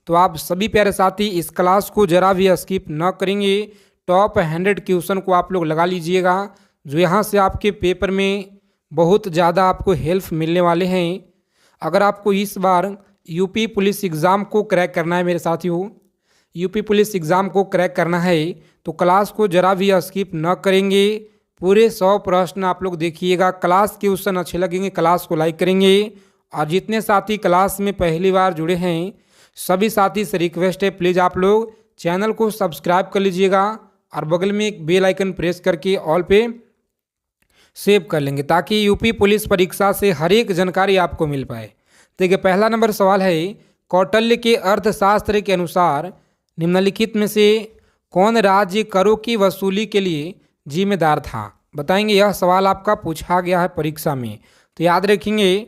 तो आप सभी प्यारे साथी इस क्लास को जरा भी स्किप न करेंगे। टॉप 100 क्वेश्चन को आप लोग लगा लीजिएगा, जो यहाँ से आपके पेपर में बहुत ज़्यादा आपको हेल्प मिलने वाले हैं। अगर आपको इस बार यूपी पुलिस एग्ज़ाम को क्रैक करना है मेरे साथियों, यूपी पुलिस एग्ज़ाम को क्रैक करना है तो क्लास को जरा भी स्किप न करेंगे। पूरे 100 प्रश्न आप लोग देखिएगा। क्लास के क्वेश्चन अच्छे लगेंगे क्लास को लाइक करेंगे। और जितने साथी क्लास में पहली बार जुड़े हैं सभी साथी से रिक्वेस्ट है, प्लीज़ आप लोग चैनल को सब्सक्राइब कर लीजिएगा और बगल में एक बेल आइकन प्रेस करके ऑल पे सेव कर लेंगे, ताकि यूपी पुलिस परीक्षा से हर एक जानकारी आपको मिल पाए। देखिए पहला नंबर सवाल है, कौटिल्य के अर्थशास्त्र के अनुसार निम्नलिखित में से कौन राज्य करों की वसूली के लिए जिम्मेदार था? बताएंगे, यह सवाल आपका पूछा गया है परीक्षा में, तो याद रखेंगे।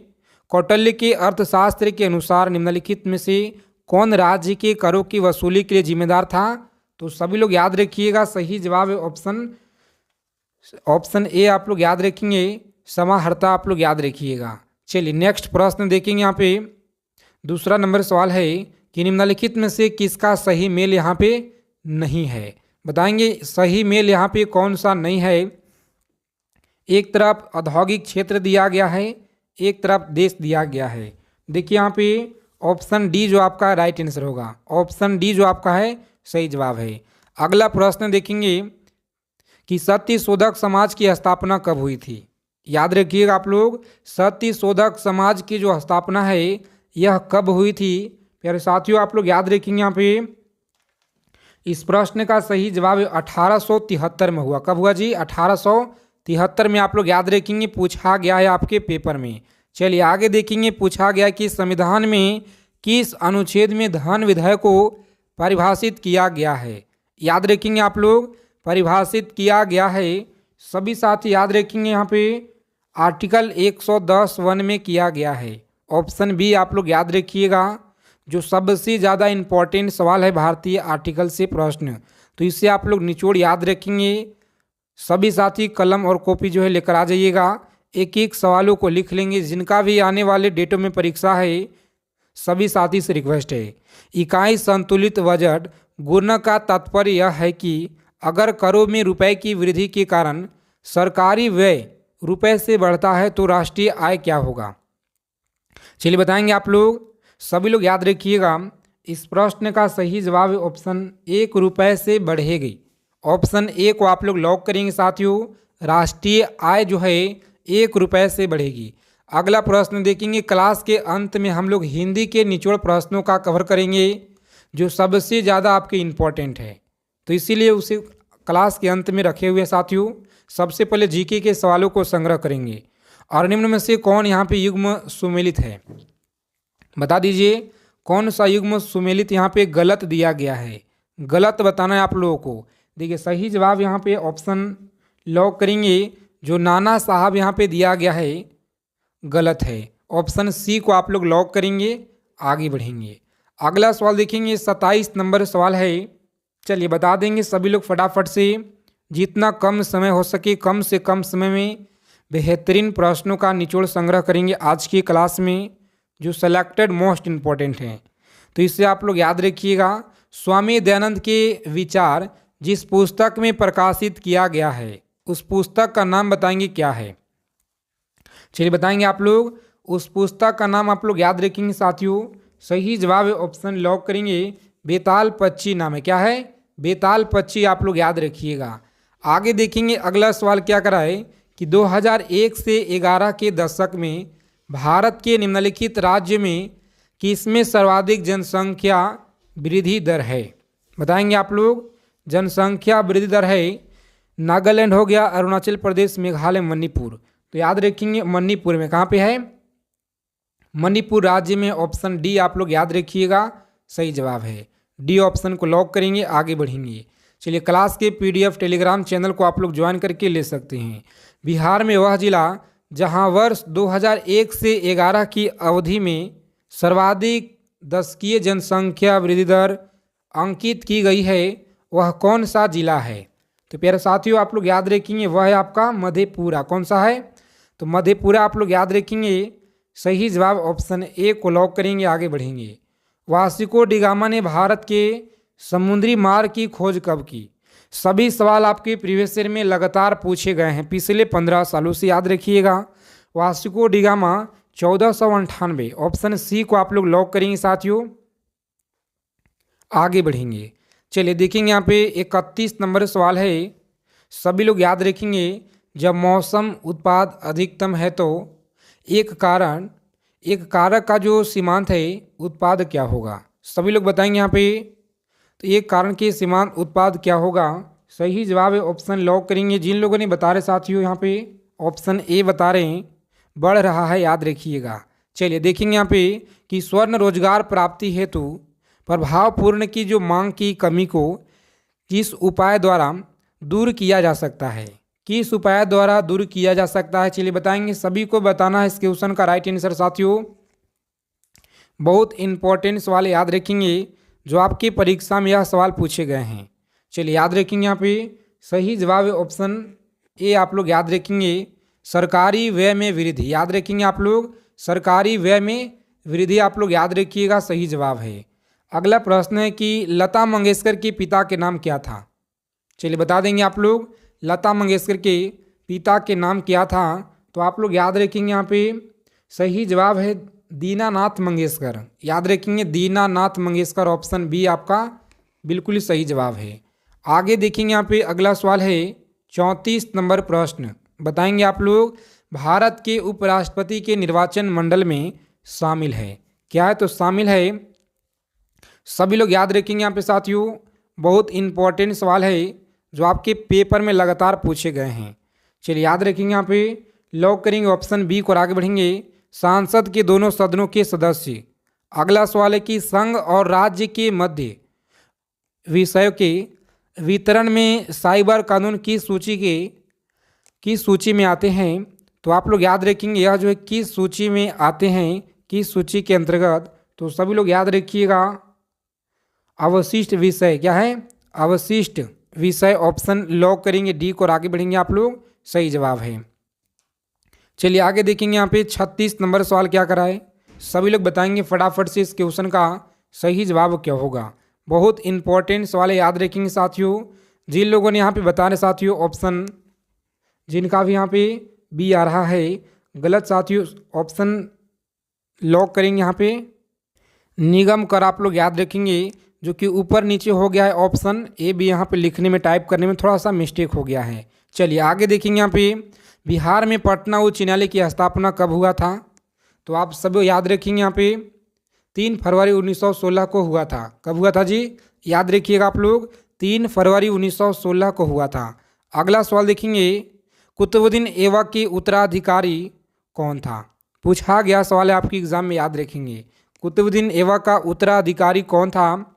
कौटिल्य के अर्थशास्त्र के अनुसार निम्नलिखित में से कौन राज्य के करों की वसूली के लिए जिम्मेदार था? तो सभी लोग याद रखिएगा, सही जवाब है ऑप्शन ए आप लोग याद रखेंगे, समाहर्ता आप लोग याद रखिएगा। चलिए नेक्स्ट प्रश्न देखेंगे। यहाँ पे दूसरा नंबर सवाल है कि निम्नलिखित में से किसका सही मेल यहाँ पे नहीं है? बताएंगे सही मेल यहाँ पे कौन सा नहीं है। एक तरफ औद्योगिक क्षेत्र दिया गया है, एक तरफ देश दिया गया है। देखिए यहाँ पे ऑप्शन डी जो आपका राइट आंसर होगा, ऑप्शन डी जो आपका है सही जवाब है। अगला प्रश्न देखेंगे कि सत्य शोधक समाज की स्थापना कब हुई थी? याद रखिएगा आप लोग, सत्य शोधक समाज की जो स्थापना है यह कब हुई थी? प्यारे साथियों आप लोग याद रखेंगे, यहाँ पे इस प्रश्न का सही जवाब 1873 में हुआ। कब हुआ जी? 1873 में आप लोग याद रखेंगे, पूछा गया है आपके पेपर में। चलिए आगे देखेंगे, पूछा गया कि संविधान में किस अनुच्छेद में धन विधेयक को परिभाषित किया गया है? याद रखेंगे आप लोग, परिभाषित किया गया है। सभी साथी याद रखेंगे, यहाँ पे आर्टिकल 110(1) में किया गया है। ऑप्शन बी आप लोग याद रखिएगा, जो सबसे ज़्यादा इम्पोर्टेंट सवाल है भारतीय आर्टिकल से प्रश्न, तो इससे आप लोग निचोड़ याद रखेंगे। सभी साथी कलम और कॉपी जो है लेकर आ जाइएगा, एक एक सवालों को लिख लेंगे। जिनका भी आने वाले डेटों में परीक्षा है सभी साथी से रिक्वेस्ट है, इकाई संतुलित बजट गुणन का तात्पर्य यह है कि अगर करों में रुपए की वृद्धि के कारण सरकारी व्यय रुपए से बढ़ता है तो राष्ट्रीय आय क्या होगा? चलिए बताएंगे आप लोग, सभी लोग याद रखिएगा। इस प्रश्न का सही जवाब ऑप्शन 1 रुपए से बढ़ेगी। ऑप्शन ए को आप लोग लॉक करेंगे साथियों, राष्ट्रीय आय जो है 1 रुपए से बढ़ेगी। अगला प्रश्न देखेंगे, क्लास के अंत में हम लोग हिंदी के निचोड़ प्रश्नों का कवर करेंगे जो सबसे ज़्यादा आपके इम्पोर्टेंट है, तो इसीलिए उसे क्लास के अंत में रखे हुए साथियों। सबसे पहले जीके के सवालों को संग्रह करेंगे। और निम्न में से कौन यहाँ पे युग्म सुमेलित है? बता दीजिए कौन सा युग्म सुमेलित यहाँ पे गलत दिया गया है? गलत बताना है आप लोगों को। देखिए सही जवाब यहाँ पे ऑप्शन लॉक करेंगे, जो नाना साहब यहाँ पे दिया गया है गलत है। ऑप्शन सी को आप लोग लॉक करेंगे, आगे बढ़ेंगे। अगला सवाल देखेंगे, 27 नंबर सवाल है। चलिए बता देंगे सभी लोग फटाफट से, जितना कम समय हो सके कम से कम समय में बेहतरीन प्रश्नों का निचोड़ संग्रह करेंगे आज की क्लास में, जो सेलेक्टेड मोस्ट इम्पॉर्टेंट हैं। तो इससे आप लोग याद रखिएगा, स्वामी दयानंद के विचार जिस पुस्तक में प्रकाशित किया गया है उस पुस्तक का नाम बताएंगे क्या है? चलिए बताएंगे आप लोग, उस पुस्तक का नाम आप लोग याद रखेंगे साथियों। सही जवाब ऑप्शन लॉक करेंगे, बेताल पक्षी नाम है। क्या है? बेताल पक्षी आप लोग याद रखिएगा। आगे देखेंगे अगला सवाल क्या करा है कि 2001 से 11 के दशक में भारत के निम्नलिखित राज्य में किसमें सर्वाधिक जनसंख्या वृद्धि दर है? बताएंगे आप लोग, जनसंख्या वृद्धि दर है। नागालैंड हो गया, अरुणाचल प्रदेश, मेघालय, मणिपुर। तो याद रखेंगे मणिपुर में, कहाँ पे है? मणिपुर राज्य में। ऑप्शन डी आप लोग याद रखिएगा, सही जवाब है। डी ऑप्शन को लॉक करेंगे, आगे बढ़ेंगे। चलिए क्लास के पीडीएफ टेलीग्राम चैनल को आप लोग ज्वाइन करके ले सकते हैं। बिहार में वह जिला जहां वर्ष 2001 से 11 की अवधि में सर्वाधिक दशकीय जनसंख्या वृद्धि दर अंकित की गई है वह कौन सा जिला है? तो प्यारे साथियों आप लोग याद रखेंगे, वह है आपका मधेपुरा। कौन सा है? तो मधेपुरा आप लोग याद रखेंगे। सही जवाब ऑप्शन ए को लॉक करेंगे, आगे बढ़ेंगे। वास्को डी गामा ने भारत के समुद्री मार्ग की खोज कब की? सभी सवाल आपके प्रीवियस ईयर में लगातार पूछे गए हैं पिछले 15 सालों से, याद रखिएगा। Vasco da Gama 1498, option C को आप लोग लॉक करेंगे साथियों। आगे बढ़ेंगे, चलिए देखेंगे यहाँ पे 31 नंबर सवाल है, सभी लोग याद रखेंगे। जब मौसम उत्पाद अधिकतम है तो एक कारक का जो सीमांत है उत्पाद क्या होगा? सभी लोग बताएंगे यहाँ पे। तो एक कारण के सीमांत उत्पाद क्या होगा? सही जवाब है ऑप्शन लॉक करेंगे। जिन लोगों ने बता रहे साथियों यहाँ पे ऑप्शन ए बता रहे हैं, बढ़ रहा है, याद रखिएगा। चलिए देखेंगे यहाँ पे कि स्वर्ण रोजगार प्राप्ति हेतु प्रभावपूर्ण की जो मांग की कमी को किस उपाय द्वारा दूर किया जा सकता है? किस उपाय द्वारा दूर किया जा सकता है? चलिए बताएंगे, सभी को बताना है इस क्वेश्चन का राइट आंसर साथियों। बहुत इंपॉर्टेंट सवाल याद रखेंगे जो आपकी परीक्षा में यह सवाल पूछे गए हैं। चलिए याद रखेंगे यहाँ पे सही जवाब है ऑप्शन ए, आप लोग याद रखेंगे सरकारी व्यय में वृद्धि। याद रखेंगे आप लोग सरकारी व्यय में वृद्धि, आप लोग याद रखिएगा, सही जवाब है। अगला प्रश्न है कि लता मंगेशकर के पिता के नाम क्या था? चलिए बता देंगे आप लोग, लता मंगेशकर के पिता के नाम क्या था? तो आप लोग याद रखेंगे यहाँ पे सही जवाब है दीनानाथ मंगेशकर। याद रखेंगे दीनानाथ मंगेशकर, ऑप्शन बी आपका बिल्कुल ही सही जवाब है। आगे देखेंगे यहाँ पे अगला सवाल है 34 नंबर प्रश्न, बताएंगे आप लोग भारत के उपराष्ट्रपति के निर्वाचन मंडल में शामिल है क्या है? तो शामिल है, सभी लोग याद रखेंगे यहाँ पे साथियों। बहुत इंपॉर्टेंट सवाल है जो आपके पेपर में लगातार पूछे गए हैं। चलिए याद रखेंगे यहाँ पे लॉक करेंगे ऑप्शन बी को और आगे बढ़ेंगे। सांसद के दोनों सदनों के सदस्य। अगला सवाल है कि संघ और राज्य के मध्य विषयों के वितरण में साइबर कानून किस सूची में आते हैं? तो आप लोग याद रखेंगे यह जो है किस सूची में आते हैं, किस सूची के अंतर्गत? तो सभी लोग याद रखिएगा अवशिष्ट विषय। क्या है? अवशिष्ट विषय, ऑप्शन लॉक करेंगे डी को और आगे बढ़ेंगे आप लोग, सही जवाब है। चलिए आगे देखेंगे यहाँ पे 36 नंबर सवाल क्या करा है, सभी लोग बताएंगे फटाफट से इस क्वेश्चन का सही जवाब क्या होगा। बहुत इंपॉर्टेंट सवाल है, याद रखेंगे साथियों। जिन लोगों ने यहाँ पे बता रहे साथियों ऑप्शन, जिनका भी यहाँ पे बी आ रहा है गलत साथियों, ऑप्शन लॉक करेंगे यहाँ पे निगम कर, आप लोग याद रखेंगे जो कि ऊपर नीचे हो गया है, ऑप्शन ए भी यहाँ पे लिखने में टाइप करने में थोड़ा सा मिस्टेक हो गया है। चलिए आगे देखेंगे यहाँ पे बिहार में पटना उच्च न्यायालय की स्थापना कब हुआ था? तो आप सब याद रखेंगे यहाँ पे 3 फरवरी 1916 को हुआ था। कब हुआ था जी? याद रखिएगा आप लोग 3 फरवरी 1916 को हुआ था। अगला सवाल देखेंगे कुतुबुद्दीन ऐबक के उत्तराधिकारी कौन था? पूछा गया सवाल है आपकी एग्जाम में, याद रखेंगे कुतुबुद्दीन ऐबक का उत्तराधिकारी कौन था?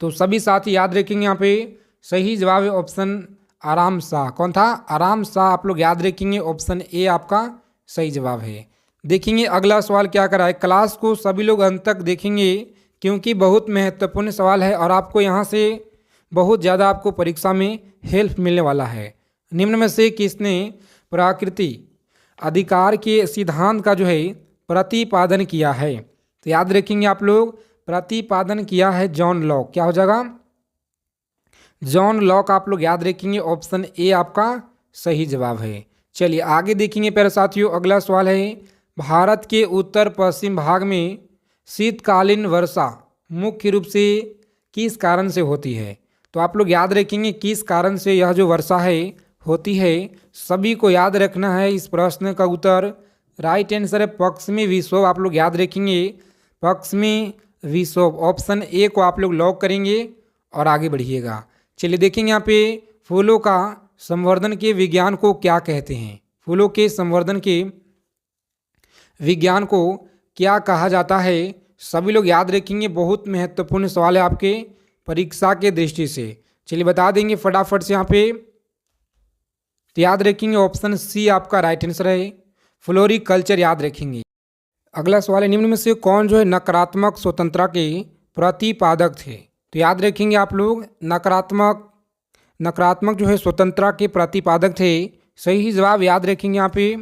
तो सभी साथी याद रखेंगे यहाँ पे सही जवाब है ऑप्शन आराम शाह। कौन था? आराम शाह, आप लोग याद रखेंगे ऑप्शन ए आपका सही जवाब है। देखेंगे अगला सवाल क्या करा है, क्लास को सभी लोग अंत तक देखेंगे क्योंकि बहुत महत्वपूर्ण सवाल है और आपको यहाँ से बहुत ज़्यादा आपको परीक्षा में हेल्प मिलने वाला है। निम्न में से किसने प्राकृतिक अधिकार के सिद्धांत का जो है प्रतिपादन किया है? तो याद रखेंगे आप लोग प्रतिपादन किया है जॉन लॉक। क्या हो जाएगा? जॉन लॉक, आप लोग याद रखेंगे ऑप्शन ए आपका सही जवाब है। चलिए आगे देखेंगे प्यारे साथियों, अगला सवाल है भारत के उत्तर पश्चिम भाग में शीतकालीन वर्षा मुख्य रूप से किस कारण से होती है? तो आप लोग याद रखेंगे किस कारण से यह जो वर्षा है होती है। सभी को याद रखना है इस प्रश्न का उत्तर राइट आंसर है पश्चिमी विक्षोभ। आप लोग याद रखेंगे पश्चिमी विक्षोभ, ऑप्शन ए को आप लोग लॉक करेंगे और आगे बढ़िएगा। चलिए देखेंगे यहाँ पे फूलों का संवर्धन के विज्ञान को क्या कहते हैं? फूलों के संवर्धन के विज्ञान को क्या कहा जाता है? सभी लोग याद रखेंगे, बहुत महत्वपूर्ण सवाल है आपके परीक्षा के दृष्टि से। चलिए बता देंगे फटाफट से यहाँ पे, तो याद रखेंगे ऑप्शन सी आपका राइट आंसर है फ्लोरिकल्चर, याद रखेंगे। अगला सवाल है निम्न में से कौन जो है नकारात्मक स्वतंत्रता के प्रतिपादक थे? तो याद रखेंगे आप लोग नकारात्मक जो है स्वतंत्रता के प्रतिपादक थे। सही जवाब याद रखेंगे यहाँ पे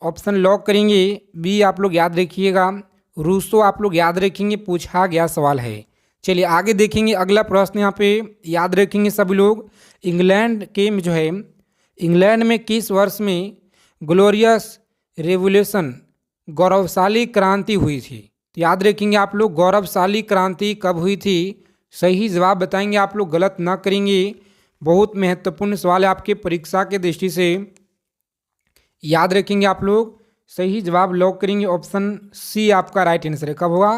ऑप्शन लॉक करेंगे बी, आप लोग याद रखिएगा रूसो आप लोग याद रखेंगे, पूछा गया सवाल है। चलिए आगे देखेंगे अगला प्रश्न यहाँ पे याद रखेंगे सभी लोग। इंग्लैंड के में जो है, इंग्लैंड में किस वर्ष में ग्लोरियस रेवोल्यूशन गौरवशाली क्रांति हुई थी? तो याद रखेंगे आप लोग, गौरवशाली क्रांति कब हुई थी? सही जवाब बताएंगे आप लोग, गलत ना करेंगे। बहुत महत्वपूर्ण सवाल है आपके परीक्षा के दृष्टि से, याद रखेंगे आप लोग। सही जवाब लॉक करेंगे, ऑप्शन सी आपका राइट आंसर है। कब हुआ?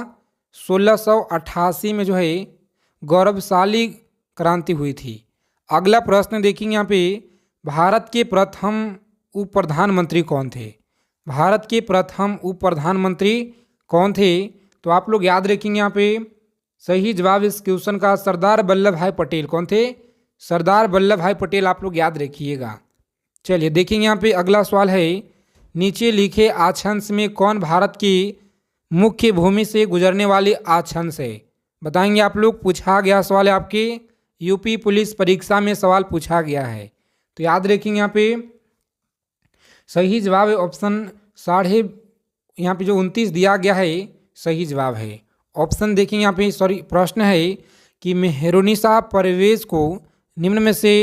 1688 में जो है गौरवशाली क्रांति हुई थी। अगला प्रश्न देखेंगे यहाँ पे, भारत के प्रथम उप प्रधानमंत्री कौन थे? भारत के प्रथम उप प्रधानमंत्री कौन थे? तो आप लोग याद रखेंगे यहाँ पे सही जवाब इस क्वेश्चन का सरदार वल्लभ भाई पटेल। कौन थे? सरदार वल्लभ भाई पटेल आप लोग याद रखिएगा। चलिए देखेंगे यहाँ पे अगला सवाल है, नीचे लिखे आछंस में कौन भारत की मुख्य भूमि से गुजरने वाली आछंस है? बताएंगे आप लोग, पूछा गया सवाल है आपके यूपी पुलिस परीक्षा में सवाल पूछा गया है। तो याद रखेंगे यहाँ पे सही जवाब है ऑप्शन साढ़े, यहाँ पे जो 29 दिया गया है सही जवाब है। ऑप्शन देखेंगे यहाँ पे, सॉरी प्रश्न है कि मेहरुनिसा परवेज को निम्न में से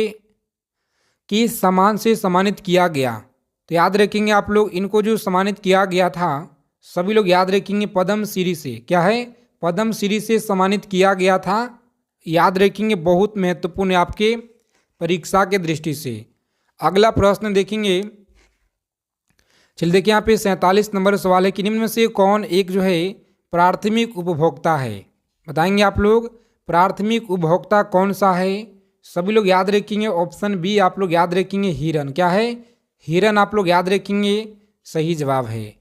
किस सम्मान से सम्मानित किया गया? तो याद रखेंगे आप लोग, इनको जो सम्मानित किया गया था सभी लोग याद रखेंगे पद्म श्री से। क्या है? पद्म श्री से सम्मानित किया गया था। याद रखेंगे, बहुत महत्वपूर्ण है आपके परीक्षा के दृष्टि से। अगला प्रश्न देखेंगे, चलिए देखिए यहाँ पे 47 नंबर सवाल है कि निम्न में से कौन एक जो है प्राथमिक उपभोक्ता है? बताएंगे आप लोग, प्राथमिक उपभोक्ता कौन सा है? सभी लोग याद रखेंगे, ऑप्शन बी आप लोग याद रखेंगे हिरन। क्या है? हिरन आप लोग याद रखेंगे, सही जवाब है।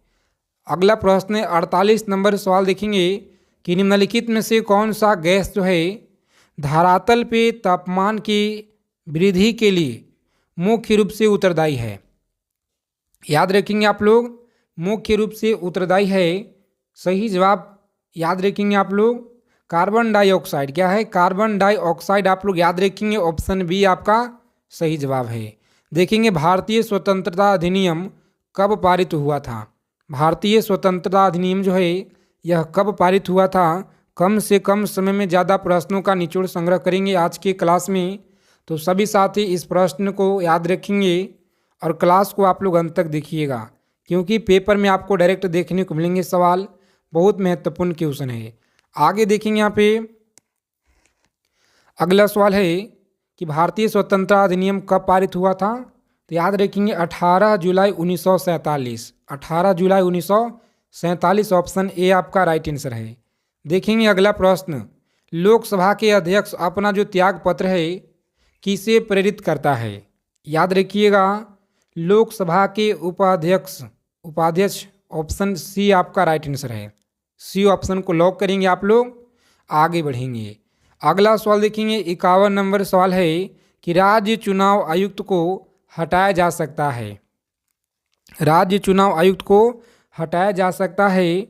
अगला प्रश्न है 48 नंबर सवाल देखेंगे कि निम्नलिखित में से कौन सा गैस जो है धरातल पे तापमान की वृद्धि के लिए मुख्य रूप से उत्तरदायी है? याद रखेंगे आप लोग, मुख्य रूप से उत्तरदायी है। सही जवाब याद रखेंगे आप लोग, कार्बन डाइऑक्साइड। क्या है? कार्बन डाइऑक्साइड आप लोग याद रखेंगे, ऑप्शन बी आपका सही जवाब है। देखेंगे भारतीय स्वतंत्रता अधिनियम कब पारित हुआ था? भारतीय स्वतंत्रता अधिनियम जो है यह कब पारित हुआ था? कम से कम समय में ज़्यादा प्रश्नों का निचोड़ संग्रह करेंगे आज के क्लास में, तो सभी साथी इस प्रश्न को याद रखेंगे और क्लास को आप लोग अंत तक देखिएगा, क्योंकि पेपर में आपको डायरेक्ट देखने को मिलेंगे सवाल। बहुत महत्वपूर्ण क्वेश्चन है। आगे देखेंगे यहाँ पे अगला सवाल है कि भारतीय स्वतंत्रता अधिनियम कब पारित हुआ था? तो याद रखेंगे 18 जुलाई 1947। 18 जुलाई 1947 ऑप्शन ए आपका राइट आंसर है। देखेंगे अगला प्रश्न, लोकसभा के अध्यक्ष अपना जो त्याग पत्र है किसे प्रेरित करता है? याद रखिएगा, लोकसभा के उपाध्यक्ष ऑप्शन सी आपका राइट आंसर है। सी ऑप्शन को लॉक करेंगे आप लोग, आगे बढ़ेंगे। अगला सवाल देखेंगे 51 नंबर सवाल है कि राज्य चुनाव आयुक्त को हटाया जा सकता है? राज्य चुनाव आयुक्त को हटाया जा सकता है।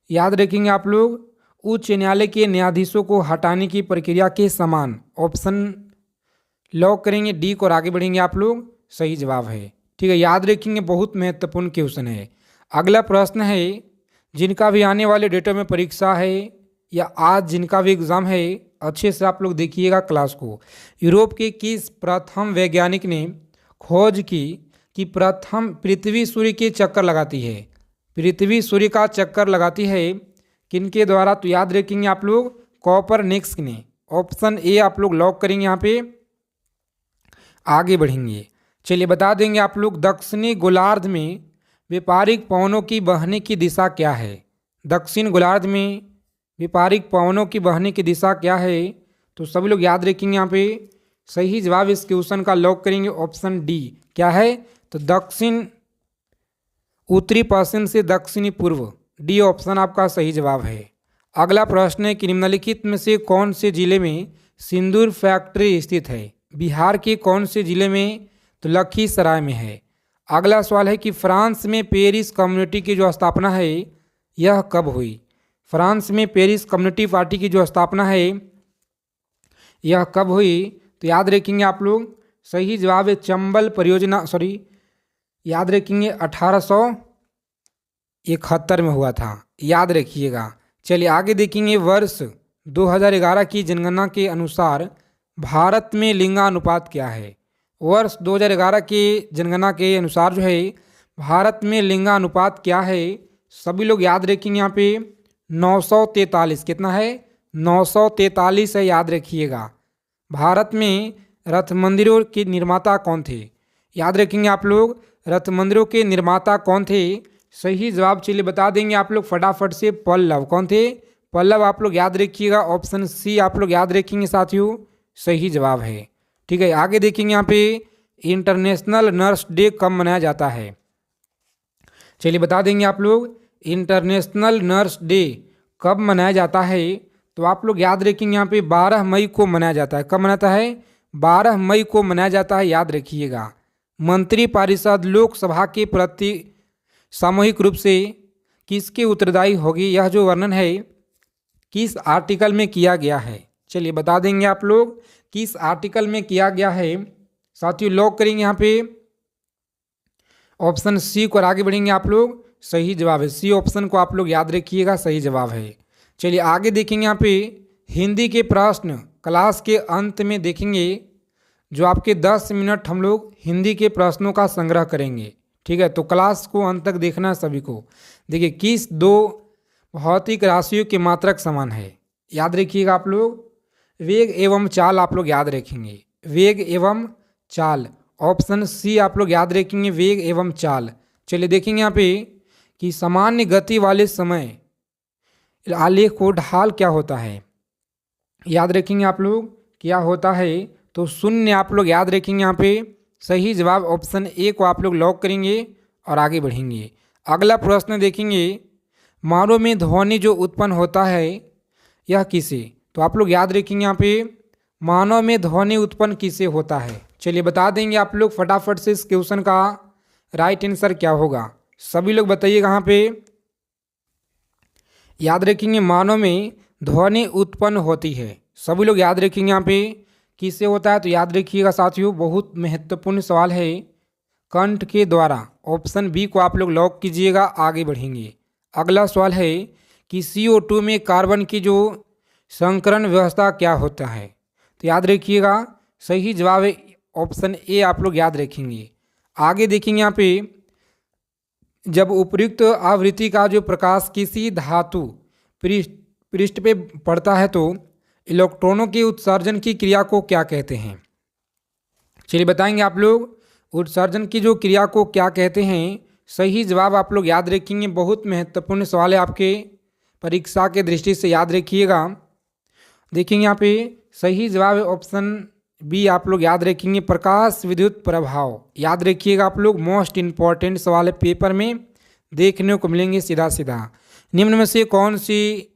याद रखेंगे आप लोग, उच्च न्यायालय के न्यायाधीशों को हटाने की प्रक्रिया के समान। ऑप्शन लॉक करेंगे डी को और आगे बढ़ेंगे आप लोग, सही जवाब है। ठीक है, याद रखेंगे, बहुत महत्वपूर्ण क्वेश्चन है। अगला प्रश्न है, जिनका भी आने वाले डेटों में परीक्षा है या आज जिनका भी एग्ज़ाम है, अच्छे से आप लोग देखिएगा क्लास को। यूरोप के किस प्रथम वैज्ञानिक ने खोज की कि प्रथम पृथ्वी सूर्य के चक्कर लगाती है? पृथ्वी सूर्य का चक्कर लगाती है किनके द्वारा? तो याद रखेंगे आप लोग, कोपरनिकस ने। ऑप्शन ए आप लोग लॉक करेंगे यहाँ पे, आगे बढ़ेंगे। चलिए बता देंगे आप लोग, दक्षिणी गोलार्ध में व्यापारिक पवनों की बहने की दिशा क्या है? दक्षिण गोलार्ध में व्यापारिक पवनों की बहने की दिशा क्या है? तो सभी लोग याद रखेंगे यहाँ पे, सही जवाब इस क्वेश्चन का लॉक करेंगे, ऑप्शन डी। क्या है? तो दक्षिण उत्तरी पश्चिम से दक्षिणी पूर्व, डी ऑप्शन आपका सही जवाब है। अगला प्रश्न है कि निम्नलिखित में से कौन से जिले में सिंदूर फैक्ट्री स्थित है? बिहार के कौन से जिले में? तो लखीसराय में है। अगला सवाल है कि फ्रांस में पेरिस कम्युनिटी की जो स्थापना है यह कब हुई? फ्रांस में पेरिस कम्युनिटी पार्टी की जो स्थापना है यह कब हुई? तो याद रखेंगे आप लोग, सही जवाब है चंबल परियोजना, याद रखेंगे 71 में हुआ था, याद रखिएगा। चलिए आगे देखेंगे, वर्ष 2011 की जनगणना के अनुसार भारत में लिंगानुपात क्या है। वर्ष 2011 के जनगणना के अनुसार जो है भारत में लिंगानुपात क्या है, सभी लोग याद रखेंगे। यहाँ पे 943, कितना है, 943 है, याद रखिएगा। भारत में रथ मंदिरों के निर्माता कौन थे, याद रखेंगे आप लोग, रथ मंदिरों के निर्माता कौन थे। सही जवाब चलिए बता देंगे आप लोग फटाफट से, पल्लव। कौन थे, पल्लव, आप लोग याद रखिएगा। ऑप्शन सी आप लोग याद रखेंगे साथियों, सही जवाब है। ठीक है, आगे देखेंगे यहाँ पे इंटरनेशनल नर्स डे कब मनाया जाता है। चलिए बता देंगे आप लोग, इंटरनेशनल नर्स डे कब मनाया जाता है। तो आप लोग याद रखेंगे यहाँ पे 12 मई को मनाया जाता है। कब मनाता है, 12 मई को मनाया जाता है, याद रखिएगा। मंत्रिपरिषद लोकसभा के प्रति सामूहिक रूप से किसके उत्तरदायी होगी, यह जो वर्णन है किस आर्टिकल में किया गया है। चलिए बता देंगे आप लोग किस आर्टिकल में किया गया है। साथियों लॉक करेंगे यहाँ पे ऑप्शन सी को और आगे बढ़ेंगे आप लोग, सही जवाब है। सी ऑप्शन को आप लोग याद रखिएगा, सही जवाब है। चलिए आगे देखेंगे यहाँ पे हिंदी के प्रश्न क्लास के अंत में देखेंगे, जो आपके 10 मिनट हम लोग हिंदी के प्रश्नों का संग्रह करेंगे। ठीक है, तो क्लास को अंत तक देखना है सभी को। देखिए, किस दो भौतिक राशियों के मात्रक समान है, याद रखिएगा आप लोग। वेग एवं चाल आप लोग याद रखेंगे, वेग एवं चाल। ऑप्शन सी आप लोग याद रखेंगे, वेग एवं चाल। चलिए देखेंगे यहाँ पे कि सामान्य गति वाले समय आलेख को ढाल क्या होता है, याद रखेंगे आप लोग, क्या होता है। तो शून्य आप लोग याद रखेंगे यहाँ पे, सही जवाब ऑप्शन ए को आप लोग लॉक करेंगे और आगे बढ़ेंगे। अगला प्रश्न देखेंगे, मानव में ध्वनि जो उत्पन्न होता है यह किसे। तो आप लोग याद रखेंगे यहाँ पे मानव में ध्वनि उत्पन्न किसे होता है। चलिए बता देंगे आप लोग फटाफट से इस क्वेश्चन का राइट आंसर क्या होगा, सभी लोग बताइएगा। यहाँ पे याद रखेंगे मानव में ध्वनि उत्पन्न होती है, सभी लोग याद रखेंगे यहाँ पे किससे होता है। तो याद रखिएगा साथियों, बहुत महत्वपूर्ण सवाल है, कंठ के द्वारा। ऑप्शन बी को आप लोग लॉक कीजिएगा, आगे बढ़ेंगे। अगला सवाल है कि CO2 में कार्बन की जो संकरण व्यवस्था क्या होता है। तो याद रखिएगा, सही जवाब है ऑप्शन ए आप लोग याद रखेंगे। आगे देखेंगे यहाँ पे, जब उपयुक्त आवृत्ति का जो प्रकाश किसी धातु पृष्ठ पे पड़ता है तो इलेक्ट्रॉनों के उत्सर्जन की क्रिया को क्या कहते हैं। चलिए बताएंगे आप लोग उत्सर्जन की जो क्रिया को क्या कहते हैं। सही जवाब आप लोग याद रखेंगे, बहुत महत्वपूर्ण सवाल है आपके परीक्षा के दृष्टि से, याद रखिएगा। देखेंगे यहाँ पे सही जवाब है ऑप्शन बी आप लोग याद रखेंगे, प्रकाश विद्युत प्रभाव। याद रखिएगा आप लोग, मोस्ट इम्पॉर्टेंट सवाल है, पेपर में देखने को मिलेंगे सीधा सीधा। निम्न में से कौन सी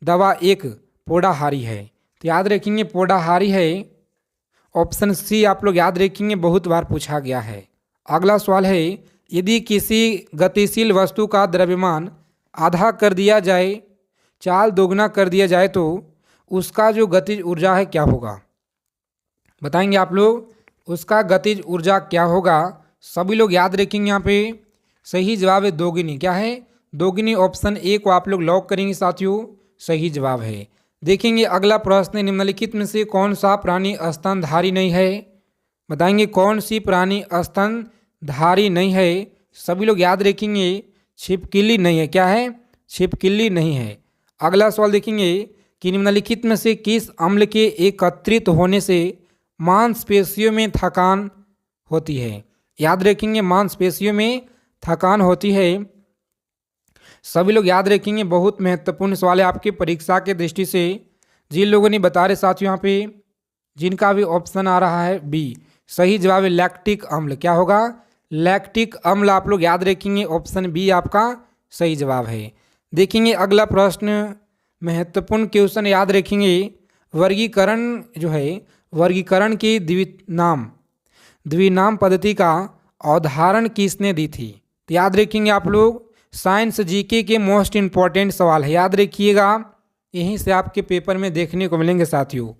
दवा एक पोड़ाहारी है। तो याद रखेंगे पोड़ाहारी है, ऑप्शन सी आप लोग याद रखेंगे, बहुत बार पूछा गया है। अगला सवाल है, यदि किसी गतिशील वस्तु का द्रव्यमान आधा कर दिया जाए, चाल दोगुना कर दिया जाए तो उसका जो गतिज ऊर्जा है क्या होगा। बताएंगे आप लोग, उसका गतिज ऊर्जा क्या होगा। सभी लोग याद रखेंगे यहाँ पे, सही जवाब है दोगुनी। क्या है, दोगुनी। ऑप्शन ए को आप लोग लॉक करेंगे साथियों, सही जवाब है। देखेंगे अगला प्रश्न, निम्नलिखित में से कौन सा प्राणी स्तनधारी नहीं है। बताएंगे कौन सी प्राणी स्तनधारी नहीं है। सभी लोग याद रखेंगे, छिपकली नहीं है। क्या है, छिपकली नहीं है। अगला सवाल देखेंगे कि निम्नलिखित में से किस अम्ल के एकत्रित होने से मांसपेशियों में थकान होती है। याद रखेंगे, मांसपेशियों में थकान होती है। सभी लोग याद रखेंगे, बहुत महत्वपूर्ण सवाल है आपके परीक्षा के दृष्टि से। जिन लोगों ने बता रहे साथियों यहाँ पे, जिनका भी ऑप्शन आ रहा है बी, सही जवाब है लैक्टिक अम्ल। क्या होगा, लैक्टिक अम्ल आप लोग याद रखेंगे, ऑप्शन बी आपका सही जवाब है। देखेंगे अगला प्रश्न, महत्वपूर्ण क्वेश्चन याद रखेंगे, वर्गीकरण जो है, वर्गीकरण की द्विनाम पद्धति का अवधारण किसने दी थी। तो याद रखेंगे आप लोग, साइंस जीके के मोस्ट इम्पॉर्टेंट सवाल है, याद रखिएगा, यहीं से आपके पेपर में देखने को मिलेंगे साथियों।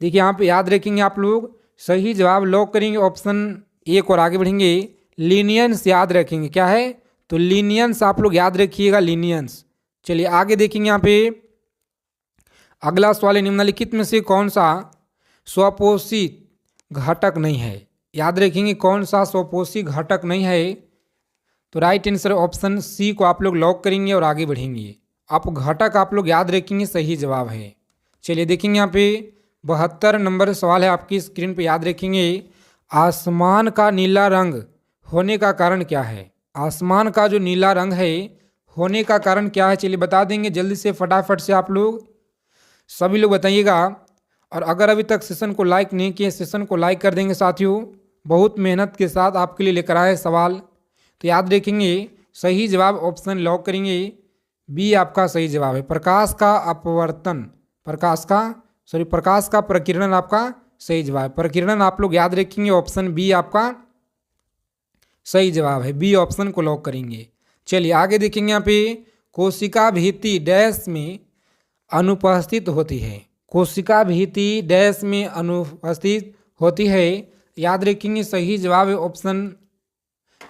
देखिए यहाँ पे याद रखेंगे आप लोग, सही जवाब लॉक करेंगे ऑप्शन ए को और आगे बढ़ेंगे। लीनियंस याद रखेंगे, क्या है, तो लीनियंस आप लोग याद रखिएगा, लीनियंस। चलिए आगे देखेंगे यहाँ पे अगला सवाल है, निम्नलिखित में से कौन सा स्वपोषित घटक नहीं है। याद रखेंगे कौन सा स्वपोषी घटक नहीं है। तो राइट आंसर ऑप्शन सी को आप लोग लॉक करेंगे और आगे बढ़ेंगे। आप घटक आप लोग याद रखेंगे, सही जवाब है। चलिए देखेंगे यहाँ पे 72 नंबर सवाल है आपकी स्क्रीन पे। याद रखेंगे आसमान का नीला रंग होने का कारण क्या है। आसमान का जो नीला रंग है होने का कारण क्या है, चलिए बता देंगे जल्दी से फटाफट से आप लोग सभी लोग बताइएगा। और अगर अभी तक सेशन को लाइक नहीं किए, सेशन को लाइक कर देंगे साथियों। बहुत मेहनत के साथ आपके लिए लेकर आए सवाल। तो याद रखेंगे सही जवाब ऑप्शन लॉक करेंगे, बी आपका सही जवाब है। प्रकाश का अपवर्तन, प्रकाश का प्रकीर्णन आपका सही जवाब है। प्रकीर्णन आप लोग याद रखेंगे, ऑप्शन बी आपका सही जवाब है। बी ऑप्शन को लॉक करेंगे। चलिए आगे देखेंगे यहाँ पे कोशिका भित्ति डैश में अनुपस्थित होती है। कोशिका भित्ति डैश में अनुपस्थित होती है। याद रखेंगे सही जवाब है ऑप्शन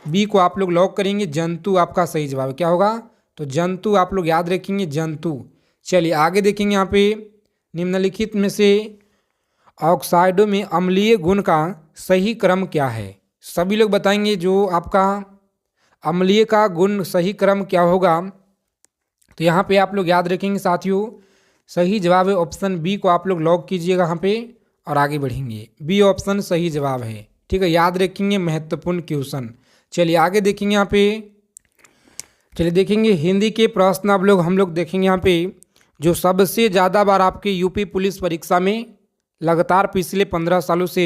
बी को आप लोग लॉक करेंगे, जंतु आपका सही जवाब है। क्या होगा, तो जंतु आप लोग याद रखेंगे, जंतु। चलिए आगे देखेंगे यहाँ पे निम्नलिखित में से ऑक्साइडों में अम्लीय गुण का सही क्रम क्या है। सभी लोग बताएंगे जो आपका अम्लीय का गुण सही क्रम क्या होगा। तो यहाँ पे आप लोग याद रखेंगे साथियों, सही जवाब है ऑप्शन बी को आप लोग लॉक कीजिएगा यहाँ पे और आगे बढ़ेंगे। बी ऑप्शन सही जवाब है, ठीक है। याद रखेंगे, महत्वपूर्ण क्वेश्चन। चलिए आगे देखेंगे यहाँ पे, चलिए देखेंगे हिंदी के प्रश्न आप लोग हम लोग देखेंगे यहाँ पे जो सबसे ज़्यादा बार आपके यूपी पुलिस परीक्षा में लगातार पिछले 15 सालों से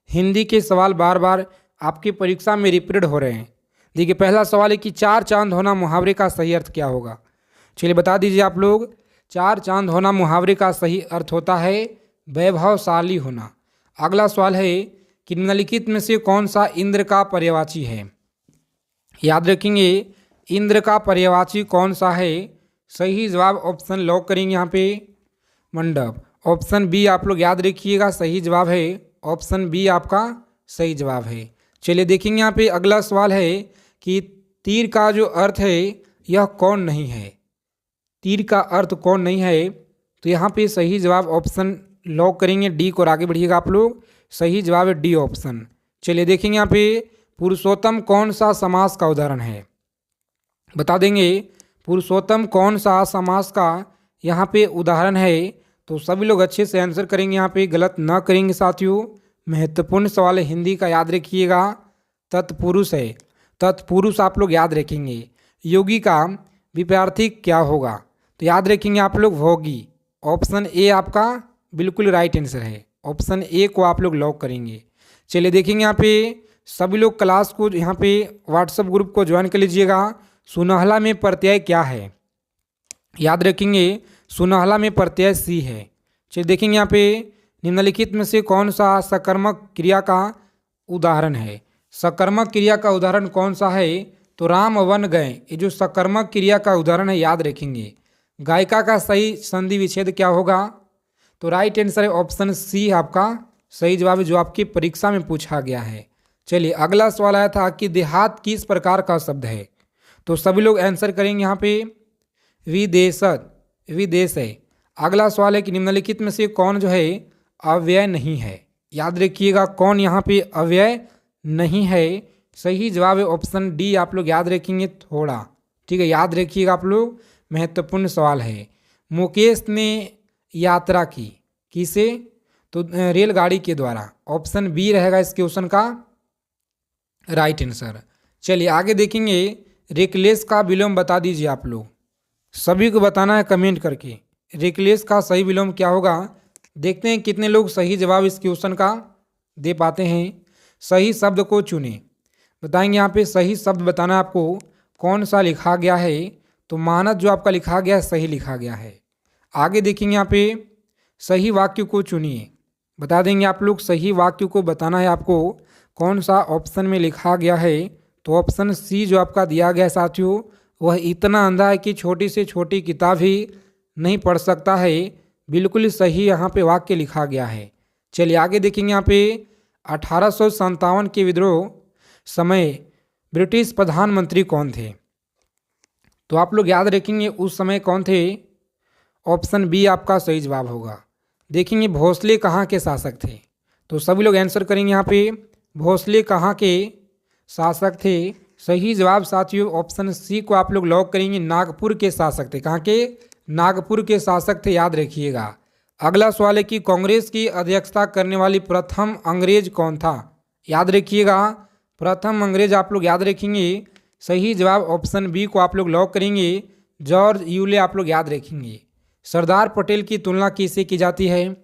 हिंदी के सवाल बार बार आपकी परीक्षा में रिपीट हो रहे हैं। देखिए पहला सवाल है कि 4 चांद होना मुहावरे का सही अर्थ क्या होगा। चलिए बता दीजिए आप लोग। 4 चांद होना मुहावरे का सही अर्थ होता है वैभवशाली होना। अगला सवाल है कि निम्नलिखित में से कौन सा इंद्र का पर्यायवाची है। याद रखेंगे इंद्र का पर्यायवाची कौन सा है। सही जवाब ऑप्शन लॉक करेंगे यहाँ पे मंडप। ऑप्शन बी आप लोग याद रखिएगा, सही जवाब है। ऑप्शन बी आपका सही जवाब है। चलिए देखेंगे यहाँ पे अगला सवाल है कि तीर का जो अर्थ है यह कौन नहीं है। तीर का अर्थ कौन नहीं है, तो यहाँ पे सही जवाब ऑप्शन लॉक करेंगे डी को और आगे बढ़िएगा आप लोग। सही जवाब है डी ऑप्शन। चलिए देखेंगे यहाँ पे पुरुषोत्तम कौन सा समास का उदाहरण है। बता देंगे पुरुषोत्तम कौन सा समास का यहाँ पे उदाहरण है। तो सभी लोग अच्छे से आंसर करेंगे, यहाँ पे गलत ना करेंगे साथियों। महत्वपूर्ण सवाल है हिंदी का, याद रखिएगा। तत्पुरुष है, तत्पुरुष आप लोग याद रखेंगे। योगी का विपरीत क्या होगा, तो याद रखेंगे आप लोग भोगी। ऑप्शन ए आपका बिल्कुल राइट आंसर है। ऑप्शन ए को आप लोग लॉक करेंगे। चलिए देखेंगे यहाँ पे सभी लोग क्लास को यहाँ पे व्हाट्सएप ग्रुप को ज्वाइन कर लीजिएगा। सुनहला में प्रत्यय क्या है। याद रखेंगे सुनहला में प्रत्यय सी है। चलिए देखेंगे यहाँ पे निम्नलिखित में से कौन सा सकर्मक क्रिया का उदाहरण है। सकर्मक क्रिया का उदाहरण कौन सा है, तो राम वन गए, ये जो सकर्मक क्रिया का उदाहरण है याद रखेंगे। गायिका का सही संधि विच्छेद क्या होगा, तो राइट आंसर है ऑप्शन सी आपका सही जवाब है, जो आपकी परीक्षा में पूछा गया है। चलिए अगला सवाल आया था कि देहात किस प्रकार का शब्द है। तो सभी लोग आंसर करेंगे यहाँ पे विदेशत, विदेश है। अगला सवाल है कि निम्नलिखित में से कौन जो है अव्यय नहीं है। याद रखिएगा कौन यहाँ पे अव्यय नहीं है। सही जवाब है ऑप्शन डी आप लोग याद रखेंगे थोड़ा, ठीक है। याद रखिएगा आप लोग, महत्वपूर्ण सवाल है। मुकेश ने यात्रा की किसे, तो रेलगाड़ी के द्वारा। ऑप्शन बी रहेगा इस क्वेश्चन का राइट आंसर। चलिए आगे देखेंगे रेकलेस का विलोम बता दीजिए आप लोग। सभी को बताना है कमेंट करके रेकलेस का सही विलोम क्या होगा। देखते हैं कितने लोग सही जवाब इस क्वेश्चन का दे पाते हैं। सही शब्द को चुने, बताएंगे यहाँ पे सही शब्द बताना है आपको कौन सा लिखा गया है। तो मानस जो आपका लिखा गया है सही लिखा गया है। आगे देखेंगे यहाँ पे सही वाक्य को चुनिए, बता देंगे आप लोग सही वाक्य को बताना है आपको कौन सा ऑप्शन में लिखा गया है। तो ऑप्शन सी जो आपका दिया गया है साथियों, वह इतना अंधा है कि छोटी से छोटी किताब ही नहीं पढ़ सकता है। बिल्कुल सही यहाँ पे वाक्य लिखा गया है। चलिए आगे देखेंगे यहाँ पे 1857 के विद्रोह समय ब्रिटिश प्रधानमंत्री कौन थे। तो आप लोग याद रखेंगे उस समय कौन थे? ऑप्शन बी आपका सही जवाब होगा। देखेंगे भोसले कहाँ के शासक थे? तो सभी लोग आंसर करेंगे यहाँ पे भोसले कहाँ के शासक थे? सही जवाब साथियों ऑप्शन सी को आप लोग लॉक करेंगे, नागपुर के शासक थे। कहाँ के? नागपुर के शासक थे, याद रखिएगा। अगला सवाल है कि कांग्रेस की अध्यक्षता करने वाली प्रथम अंग्रेज कौन था? याद रखिएगा, प्रथम अंग्रेज आप लोग याद रखेंगे। सही जवाब ऑप्शन बी को आप लोग लॉक करेंगे, जॉर्ज यूले आप लोग याद रखेंगे। सरदार पटेल की तुलना किससे की जाती है?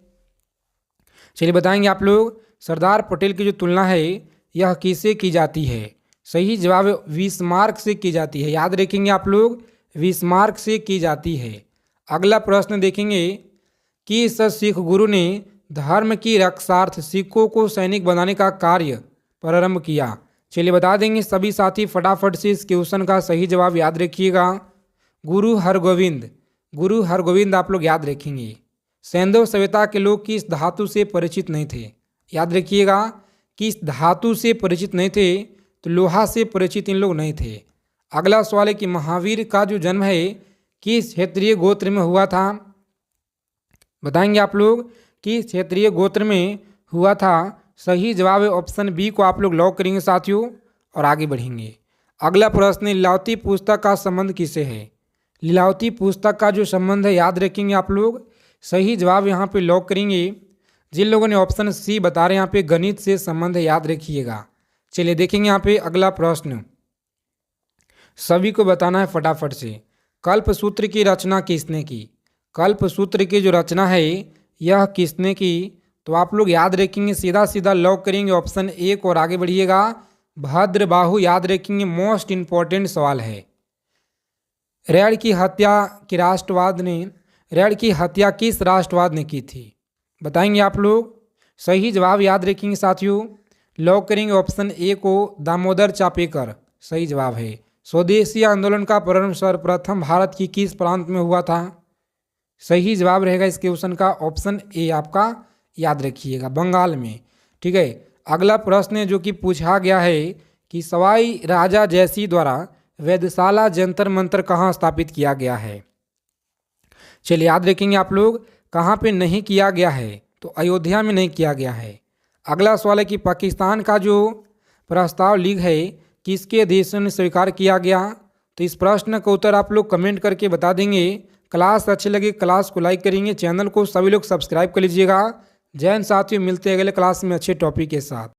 चलिए बताएंगे आप लोग, सरदार पटेल की जो तुलना है यह किससे की जाती है? सही जवाब बिस्मार्क से की जाती है, याद रखेंगे आप लोग, बिस्मार्क से की जाती है। अगला प्रश्न देखेंगे कि इस सिख गुरु ने धर्म की रक्षार्थ सिखों को सैनिक बनाने का कार्य प्रारंभ किया। चलिए बता देंगे सभी साथी फटाफट से इस क्वेश्चन का सही जवाब याद रखिएगा। गुरु हरगोविंद, गुरु हरगोविंद आप लोग याद रखेंगे। सैंधव सभ्यता के लोग किस धातु से परिचित नहीं थे? याद रखिएगा, किस धातु से परिचित नहीं थे? तो लोहा से परिचित इन लोग नहीं थे। अगला सवाल है कि महावीर का जो जन्म है किस क्षेत्रीय गोत्र में हुआ था? बताएंगे आप लोग किस क्षेत्रीय गोत्र में हुआ था। सही जवाब है ऑप्शन बी को आप लोग लॉक करेंगे साथियों और आगे बढ़ेंगे। अगला प्रश्न, लीलावती पुस्तक का संबंध किससे है? लीलावती पुस्तक का जो संबंध है याद रखेंगे आप लोग। सही जवाब यहाँ पे लॉक करेंगे। जिन लोगों ने ऑप्शन सी बता रहे हैं यहाँ पे गणित से संबंध है, याद रखिएगा। चलिए देखेंगे यहाँ पे अगला प्रश्न, सभी को बताना है फटाफट से। कल्पसूत्र की रचना किसने की? कल्पसूत्र की जो रचना है यह किसने की? तो आप लोग याद रखेंगे, सीधा सीधा लॉक करेंगे ऑप्शन ए को और आगे बढ़िएगा। भद्रबाहु याद रखेंगे, मोस्ट इंपॉर्टेंट सवाल है। ऋण की हत्या की राष्ट्रवाद ने, ऋण की हत्या किस राष्ट्रवाद ने की थी? बताएंगे आप लोग। सही जवाब याद रखेंगे साथियों, लॉक करेंगे ऑप्शन ए को, दामोदर चापेकर सही जवाब है। स्वदेशी आंदोलन का प्रारंभ सर्वप्रथम भारत की किस प्रांत में हुआ था? सही जवाब रहेगा इस क्वेश्चन का ऑप्शन ए आपका, याद रखिएगा, बंगाल में। ठीक है, अगला प्रश्न है जो कि पूछा गया है कि सवाई राजा जयसिंह द्वारा वेधशाला जंतर मंतर कहाँ स्थापित किया गया है? चलिए याद रखेंगे आप लोग, कहाँ पे नहीं किया गया है? तो अयोध्या में नहीं किया गया है। अगला सवाल है कि पाकिस्तान का जो प्रस्ताव लीग है किसके देशों ने स्वीकार किया गया? तो इस प्रश्न का उत्तर आप लोग कमेंट करके बता देंगे। क्लास अच्छे लगे क्लास को लाइक करेंगे, चैनल को सभी लोग सब्सक्राइब कर लीजिएगा। जय हिंद साथियों, मिलते हैं अगले क्लास में अच्छे टॉपिक के साथ।